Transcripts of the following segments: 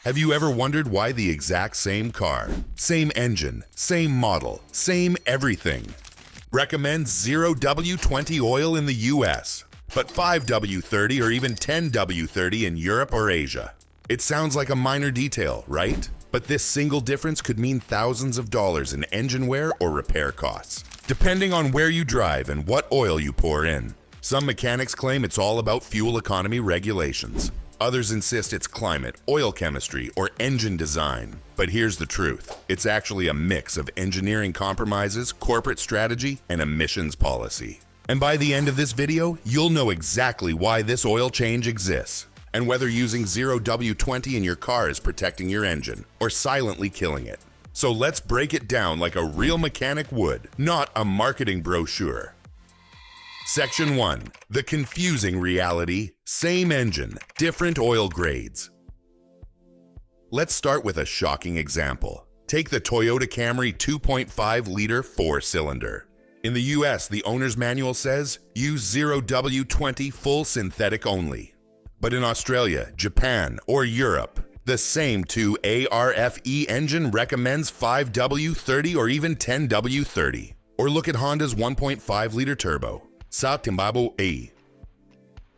Have you ever wondered why the exact same car, same engine, same model, same everything recommends 0W-20 oil in the US, but 5W-30 or even 10W-30 in Europe or Asia? It sounds like a minor detail, right? But this single difference could mean thousands of dollars in engine wear or repair costs, depending on where you drive and what oil you pour in. Some mechanics claim it's all about fuel economy regulations. Others insist it's climate, oil chemistry, or engine design. But here's the truth. It's actually a mix of engineering compromises, corporate strategy, and emissions policy. And by the end of this video, you'll know exactly why this oil change exists, and whether using 0W-20 in your car is protecting your engine or silently killing it. So let's break it down like a real mechanic would, not a marketing brochure. Section 1. The confusing reality. Same engine, different oil grades. Let's start with a shocking example. Take the Toyota Camry 2.5-liter 4-cylinder. In the US, the owner's manual says, use 0W-20 full synthetic only. But in Australia, Japan, or Europe, the same 2ARFE engine recommends 5W-30 or even 10W-30. Or look at Honda's 1.5-liter turbo. Sa Timbabu A.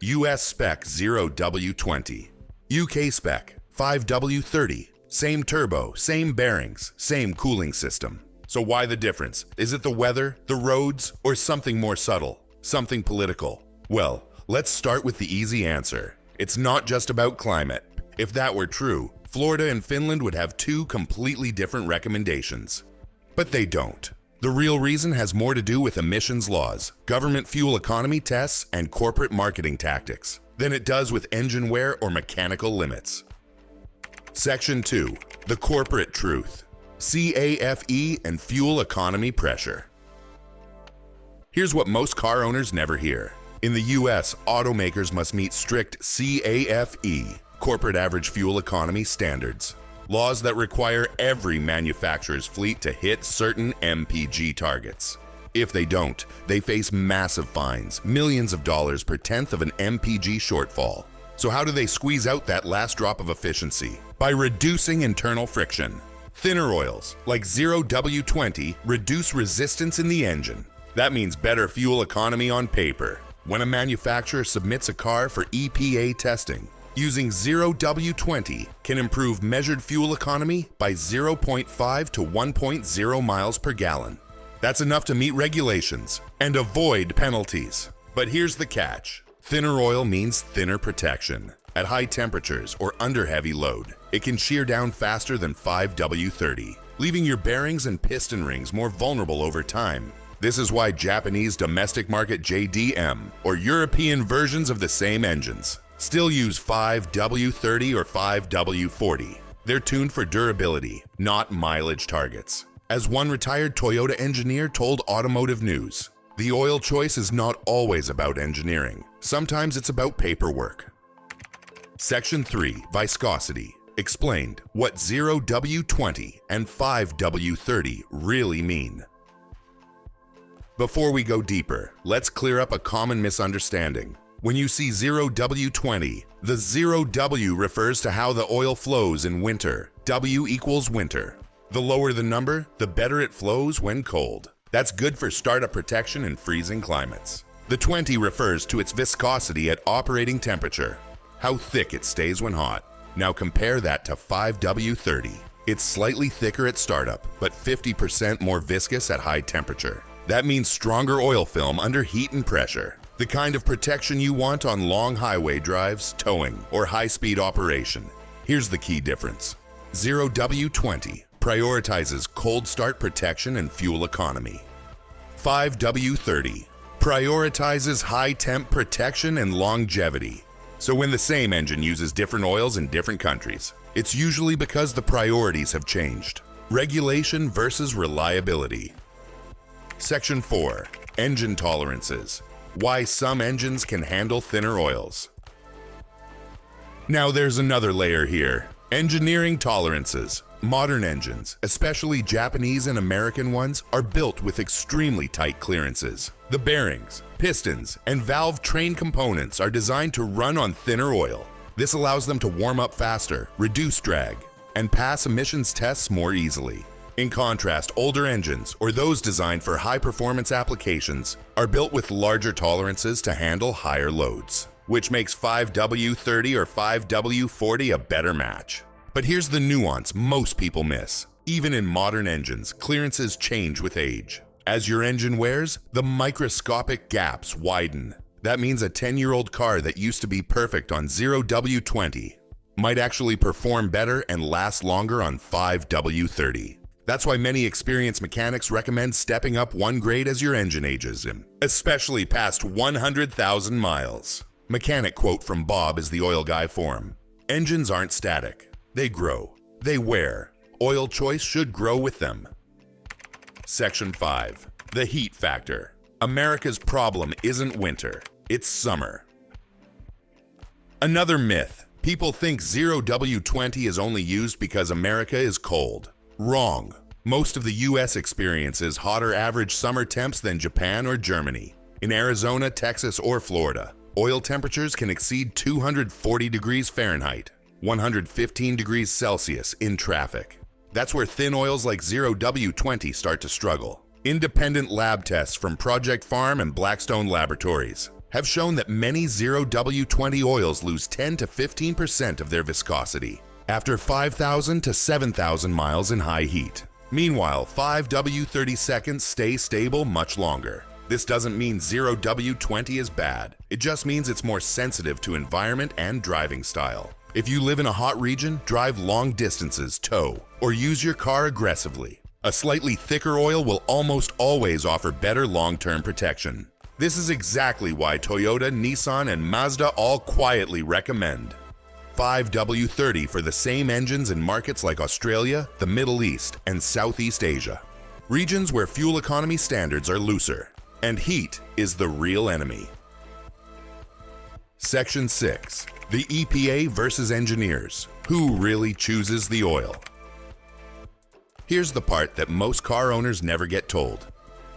US spec 0W-20. UK spec 5W-30. Same turbo, same bearings, same cooling system. So why the difference? Is it the weather, the roads, or something more subtle? Something political? Well, let's start with the easy answer. It's not just about climate. If that were true, Florida and Finland would have two completely different recommendations. But they don't. The real reason has more to do with emissions laws, government fuel economy tests, and corporate marketing tactics than it does with engine wear or mechanical limits. Section 2. The corporate truth. CAFE and fuel economy pressure. Here's what most car owners never hear. In the US, automakers must meet strict CAFE, corporate average fuel economy standards. Laws that require every manufacturer's fleet to hit certain MPG targets. If they don't, they face massive fines, millions of dollars per tenth of an MPG shortfall. So how do they squeeze out that last drop of efficiency? By reducing internal friction. Thinner oils, like 0W-20, reduce resistance in the engine. That means better fuel economy on paper. When a manufacturer submits a car for EPA testing, using 0W-20 can improve measured fuel economy by 0.5 to 1.0 miles per gallon. That's enough to meet regulations and avoid penalties. But here's the catch. Thinner oil means thinner protection. At high temperatures or under heavy load, it can shear down faster than 5W-30, leaving your bearings and piston rings more vulnerable over time. This is why Japanese domestic market JDM or European versions of the same engines still use 5W-30 or 5W-40. They're tuned for durability, not mileage targets. As one retired Toyota engineer told Automotive News, the oil choice is not always about engineering. Sometimes it's about paperwork. Section 3. Viscosity. Explained what 0W-20 and 5W-30 really mean. Before we go deeper, let's clear up a common misunderstanding. When you see 0W-20, the 0W refers to how the oil flows in winter. W equals winter. The lower the number, the better it flows when cold. That's good for startup protection in freezing climates. The 20 refers to its viscosity at operating temperature, how thick it stays when hot. Now compare that to 5W-30. It's slightly thicker at startup, but 50% more viscous at high temperature. That means stronger oil film under heat and pressure. The kind of protection you want on long highway drives, towing, or high-speed operation. Here's the key difference. 0W-20 prioritizes cold start protection and fuel economy. 5W-30 prioritizes high-temp protection and longevity. So when the same engine uses different oils in different countries, it's usually because the priorities have changed. Regulation versus reliability. Section 4. Engine tolerances. Why some engines can handle thinner oils. Now there's another layer here. Engineering tolerances. Modern engines, especially Japanese and American ones, are built with extremely tight clearances. The bearings, pistons, and valve train components are designed to run on thinner oil. This allows them to warm up faster, reduce drag, and pass emissions tests more easily. In contrast, older engines, or those designed for high-performance applications, are built with larger tolerances to handle higher loads, which makes 5W-30 or 5W-40 a better match. But here's the nuance most people miss. Even in modern engines, clearances change with age. As your engine wears, the microscopic gaps widen. That means a 10-year-old car that used to be perfect on 0W-20 might actually perform better and last longer on 5W-30. That's why many experienced mechanics recommend stepping up one grade as your engine ages, especially past 100,000 miles. Mechanic quote from Bob is the Oil Guy forum. Engines aren't static. They grow. They wear. Oil choice should grow with them. Section 5. The heat factor. America's problem isn't winter, it's summer. Another myth. People think 0W-20 is only used because America is cold. Wrong. Most of the US experiences hotter average summer temps than Japan or Germany. In Arizona, Texas, or Florida, oil temperatures can exceed 240 degrees Fahrenheit, 115 degrees Celsius in traffic. That's where thin oils like 0W-20 start to struggle. Independent lab tests from Project Farm and Blackstone Laboratories have shown that many 0W-20 oils lose 10 to 15% of their viscosity after 5,000 to 7,000 miles in high heat. Meanwhile, 5W-30 seconds stay stable much longer. This doesn't mean 0W-20 is bad. It just means it's more sensitive to environment and driving style. If you live in a hot region, drive long distances, tow, or use your car aggressively. A slightly thicker oil will almost always offer better long-term protection. This is exactly why Toyota, Nissan, and Mazda all quietly recommend 5W-30 for the same engines in markets like Australia, the Middle East, and Southeast Asia. Regions where fuel economy standards are looser, and heat is the real enemy. Section 6. The EPA versus engineers. Who really chooses the oil? Here's the part that most car owners never get told.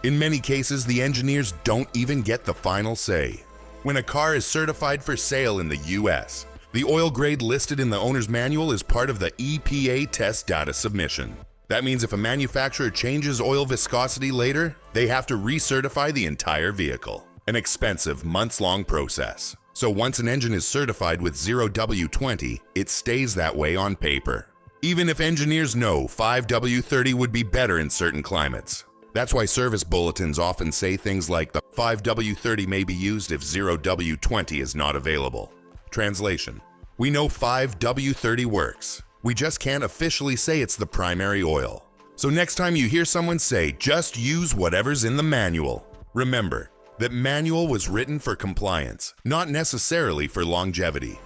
In many cases, the engineers don't even get the final say. When a car is certified for sale in the US, the oil grade listed in the owner's manual is part of the EPA test data submission. That means if a manufacturer changes oil viscosity later, they have to recertify the entire vehicle. An expensive, months-long process. So once an engine is certified with 0W-20, it stays that way on paper. Even if engineers know 5W-30 would be better in certain climates. That's why service bulletins often say things like the 5W-30 may be used if 0W-20 is not available. Translation: we know 5W-30 works. We just can't officially say it's the primary oil. So next time you hear someone say, just use whatever's in the manual, remember that manual was written for compliance, not necessarily for longevity.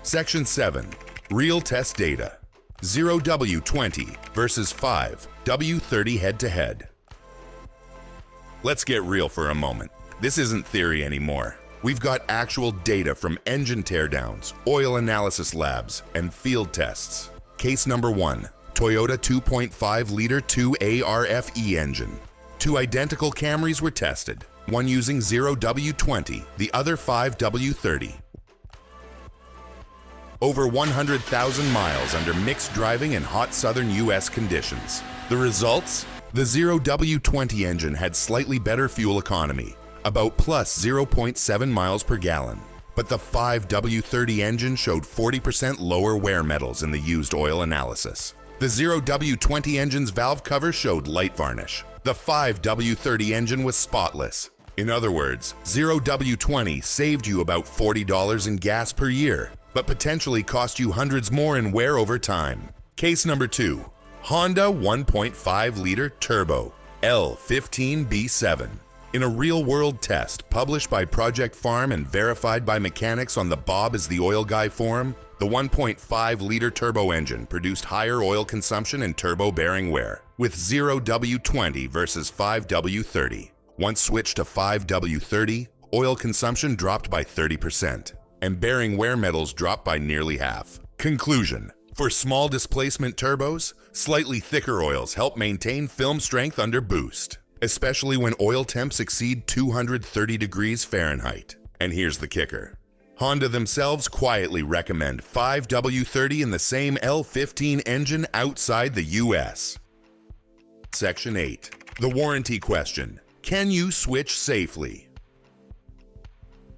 Section 7. Real test data. 0W-20 versus 5W-30 head-to-head. Let's get real for a moment. This isn't theory anymore. We've got actual data from engine teardowns, oil analysis labs, and field tests. Case number 1, Toyota 2.5-liter 2ARFE engine. 2 identical Camrys were tested, one using 0W-20, the other 5W-30. Over 100,000 miles under mixed driving in hot southern US conditions. The results? The 0W-20 engine had slightly better fuel economy, about plus 0.7 miles per gallon. But the 5W-30 engine showed 40% lower wear metals in the used oil analysis. The 0W-20 engine's valve cover showed light varnish. The 5W-30 engine was spotless. In other words, 0W-20 saved you about $40 in gas per year, but potentially cost you hundreds more in wear over time. Case number 2, Honda 1.5-liter Turbo L15B7. In a real-world test published by Project Farm and verified by mechanics on the Bob is the Oil Guy forum, the 1.5-liter turbo engine produced higher oil consumption and turbo-bearing wear, with 0W-20 versus 5W-30. Once switched to 5W-30, oil consumption dropped by 30%, and bearing wear metals dropped by nearly half. Conclusion: for small displacement turbos, slightly thicker oils help maintain film strength under boost, especially when oil temps exceed 230 degrees Fahrenheit. And here's the kicker: Honda themselves quietly recommend 5W-30 in the same L15 engine outside the US. Section 8. The warranty question. Can you switch safely?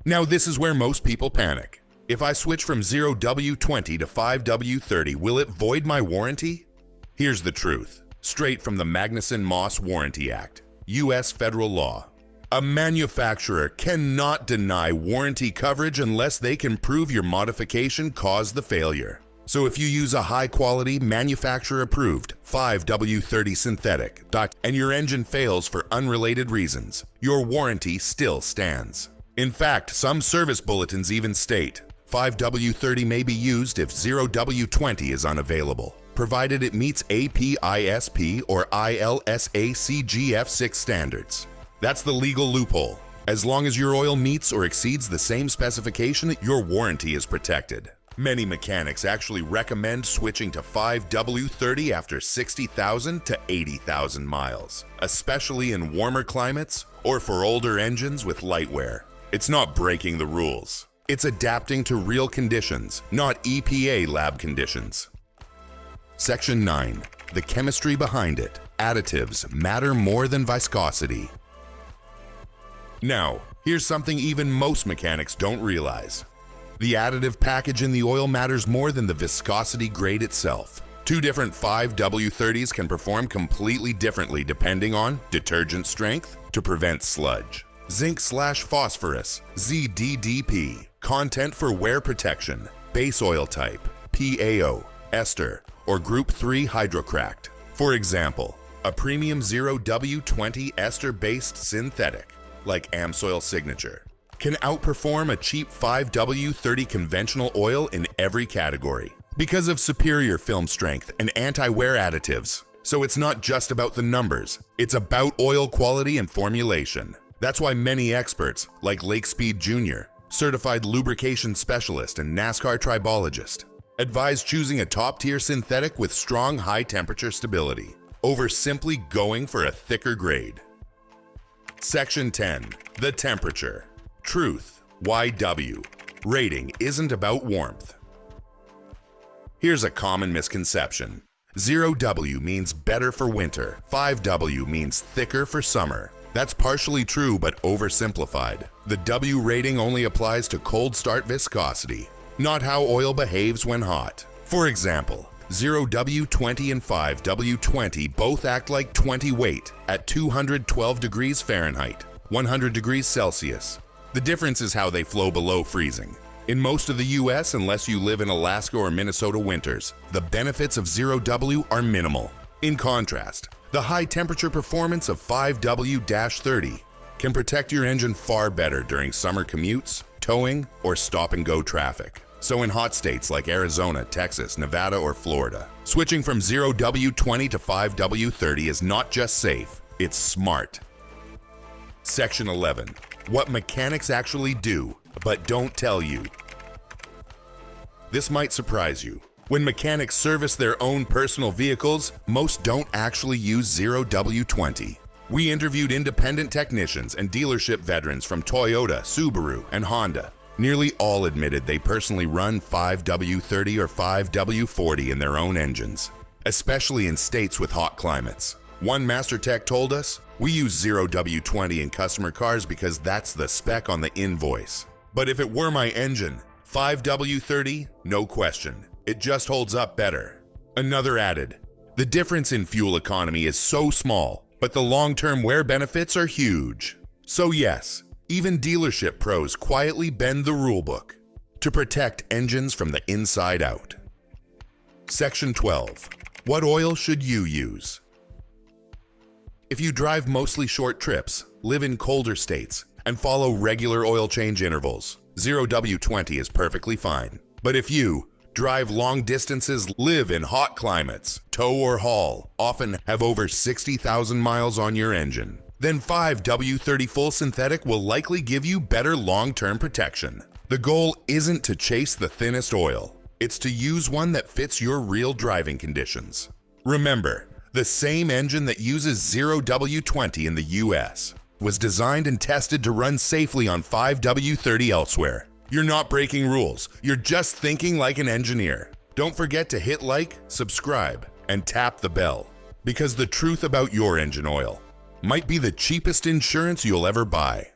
Now this is where most people panic. If I switch from 0W-20 to 5W-30, will it void my warranty? Here's the truth, straight from the Magnuson-Moss Warranty Act, US federal law. A manufacturer cannot deny warranty coverage unless they can prove your modification caused the failure. So if you use a high-quality, manufacturer-approved 5W-30 synthetic and your engine fails for unrelated reasons, your warranty still stands. In fact, some service bulletins even state 5W-30 may be used if 0W-20 is unavailable, provided it meets APISP or ILSACGF6 standards. That's the legal loophole. As long as your oil meets or exceeds the same specification, your warranty is protected. Many mechanics actually recommend switching to 5W-30 after 60,000 to 80,000 miles, especially in warmer climates or for older engines with light wear. It's not breaking the rules. It's adapting to real conditions, not EPA lab conditions. Section 9. The chemistry behind it. Additives matter more than viscosity. Now, here's something even most mechanics don't realize. The additive package in the oil matters more than the viscosity grade itself. Two different 5W-30s can perform completely differently depending on detergent strength to prevent sludge, zinc/phosphorus, ZDDP, content for wear protection, base oil type, PAO, ester, or Group 3 hydrocracked. For example, a premium 0W-20 ester-based synthetic, like Amsoil Signature, can outperform a cheap 5W-30 conventional oil in every category because of superior film strength and anti-wear additives. So it's not just about the numbers, it's about oil quality and formulation. That's why many experts, like Lake Speed Jr., certified lubrication specialist and NASCAR tribologist, advise choosing a top-tier synthetic with strong high-temperature stability over simply going for a thicker grade. Section 10. The temperature. Truth, YW. Rating isn't about warmth. Here's a common misconception. 0W means better for winter. 5W means thicker for summer. That's partially true but oversimplified. The W rating only applies to cold start viscosity, not how oil behaves when hot. For example, 0W-20 and 5W-20 both act like 20 weight at 212 degrees Fahrenheit, 100 degrees Celsius. The difference is how they flow below freezing. In most of the US, unless you live in Alaska or Minnesota winters, the benefits of 0W are minimal. In contrast, the high temperature performance of 5W-30 can protect your engine far better during summer commutes, towing, or stop-and-go traffic. So in hot states like Arizona, Texas, Nevada, or Florida, switching from 0W-20 to 5W-30 is not just safe, it's smart. Section 11. What mechanics actually do, but don't tell you. This might surprise you. When mechanics service their own personal vehicles, most don't actually use 0W-20. We interviewed independent technicians and dealership veterans from Toyota, Subaru, and Honda. Nearly all admitted they personally run 5W-30 or 5W-40 in their own engines, especially in states with hot climates. One master tech told us, "We use 0W-20 in customer cars because that's the spec on the invoice. But if it were my engine, 5W-30, no question. It just holds up better." Another added, "The difference in fuel economy is so small, but the long-term wear benefits are huge." So yes, even dealership pros quietly bend the rulebook to protect engines from the inside out. Section 12. What oil should you use? If you drive mostly short trips, live in colder states, and follow regular oil change intervals, 0W-20 is perfectly fine. But if you drive long distances, live in hot climates, tow or haul, often have over 60,000 miles on your engine, then 5W-30 full synthetic will likely give you better long-term protection. The goal isn't to chase the thinnest oil. It's to use one that fits your real driving conditions. Remember, the same engine that uses 0W-20 in the US was designed and tested to run safely on 5W-30 elsewhere. You're not breaking rules. You're just thinking like an engineer. Don't forget to hit like, subscribe, and tap the bell. Because the truth about your engine oil might be the cheapest insurance you'll ever buy.